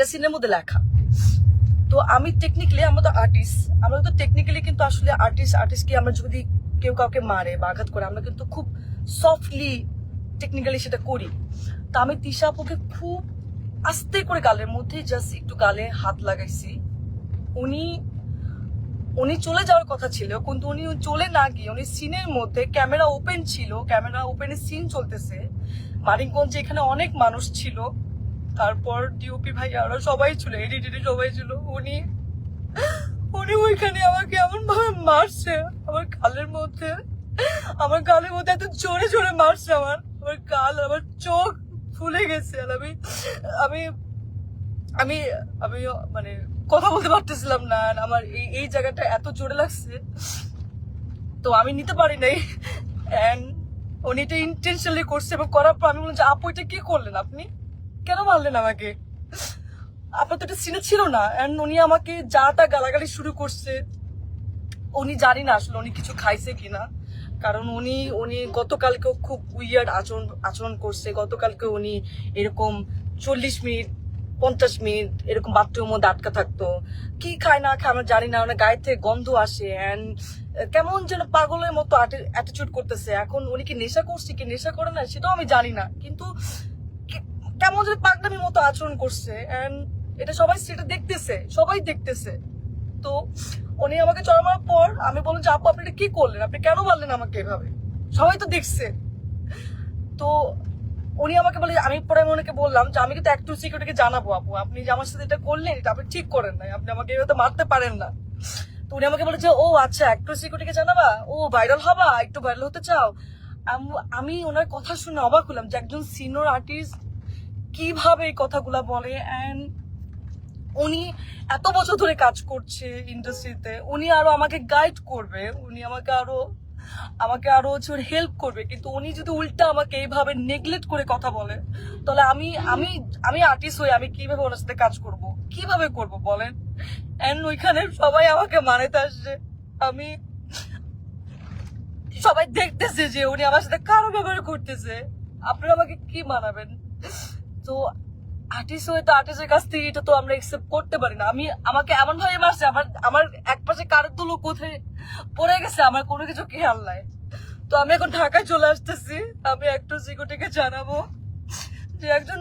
এটা সিনের মধ্যে লেখা। তো আমি টেকনিক্যালি, আমরা তো আর্টিস্ট, আমরা তো টেকনিক্যালি কিন্তু আসলে আর্টিস্টকে আমরা যদি কেউ কাউকে মারে বা আঘাত করে, আমরা কিন্তু খুব সফটলি টেকনিক্যালি সেটা করি। তো আমি তিশা আপুকে খুব আস্তে করে গালের মধ্যে জাস্ট একটু গালে হাত লাগাইছি। উনি চলে যাওয়ার কথা ছিল, কিন্তু উনি চলে না গিয়ে উনি সিনের মধ্যে, ক্যামেরা ওপেন ছিল, ক্যামেরা ওপেনে সিন চলতেছে, মানিকগঞ্জে এখানে অনেক মানুষ ছিল, তারপর ডিওপি ভাই আরো সবাই ছিল, এডিটে সবাই ছিল, উনি ওইখানে আমাকে এমন ভাবে মারছে আমার গালের মধ্যে, এত জোরে জোরে মারছে আমার গাল, আমার চোখ ফুলে গেছে। আর আমি আমি আমি মানে কথা বলতে পারতেছিলাম না, আমার এই জায়গাটা এত জোরে লাগছে, তো আমি নিতে পারি নাই। এন্ড উনি এটা ইন্টেনশনালি করছে, এবং করার পর আমি বললাম যে আপু এটা কি করলেন, আপনি কেন মারলেন আমাকে, আপনার তো এটা সিনে ছিল না। এন্ড উনি আমাকে যা তা গালাগালি শুরু করছে। উনি জানি না আসলে উনি কিছু খাইছে কিনা, কারণ উনি গতকালকেও খুব উইয়ার্ড আচরণ করছে। গতকালকে উনি এরকম 40 মিনিট 50 মিনিট এরকম বাথরুমের মধ্যে আটকা থাকতো, কি খায় না খায় আমরা জানি না, ওনার গায়ে থেকে গন্ধ আসে, অ্যান্ড কেমন যেন পাগলের মতো অ্যাটিটিউড করতেছে। এখন উনি কি নেশা করছে কি নেশা করে না সেটাও আমি জানি না, কিন্তু কেমন যেন পাগলামির মতো আচরণ করছে, অ্যান্ড এটা সেটা দেখতেছে, সবাই দেখতেছে। তো উনি আমাকে চড়া মারার পর আমি বললাম যে আপু আপনি এটা কি করলেন, আপনি কেন মারলেন আমাকে এভাবে, সবাই তো দেখছে। তো উনি আমাকে বলে, আমি পরে ওনাকে বললাম যে আমি কিন্তু অ্যাক্টর সিকিউরিটিকে জানাবো আপু, আপনি যে আমার সাথে এটা করলেন এটা আপনি ঠিক করেন নাই, আপনি আমাকে এভাবে মারতে পারেন না। তো উনি আমাকে বলে যে ও আচ্ছা অ্যাক্টর সিকিউরিটিকে জানাবা, ও ভাইরাল হবা, একটু ভাইরাল হতে চাও। আমি ওনার কথা শুনে অবাক হলাম যে একজন সিনিয়র আর্টিস্ট কিভাবে এই কথাগুলা বলে। অ্যান্ড উনি এত বছর ধরে কাজ করছে ইন্ডাস্ট্রিতে, উনি আরো আমাকে গাইড করবে, উনি আমাকে আরো হেল্প করবে, কিন্তু উনি যদি উল্টা আমাকে এইভাবে নেগলেক্ট করে কথা বলে, তাহলে আমি আর্টিস্ট হয়ে আমি কিভাবে ওনার সাথে কাজ করব, কিভাবে করব বলেন। এন্ড ওইখানে সবাই আমাকে মানাতে আসছে, আমি সবাই দেখতেছে যে উনি আমার সাথে কারো ব্যবহার করতেছে, আপনারা আমাকে কি মানাবেন। তো আর্টিস্ট হয়ে তো আর্টিস্টের কাছ থেকে এটা তো আমরা একসেপ্ট করতে পারি না। আমাকে এমন ভাবে মারছে, আমার এক পাশে কারের তুলো কোথায় পড়ে গেছে, আমার কোনো কিছু খেয়াল নাই। তো আমি এখন ঢাকায় চলে আসতেছি, আমি একটু সিকিউরিটিকে জানাবো যে একজন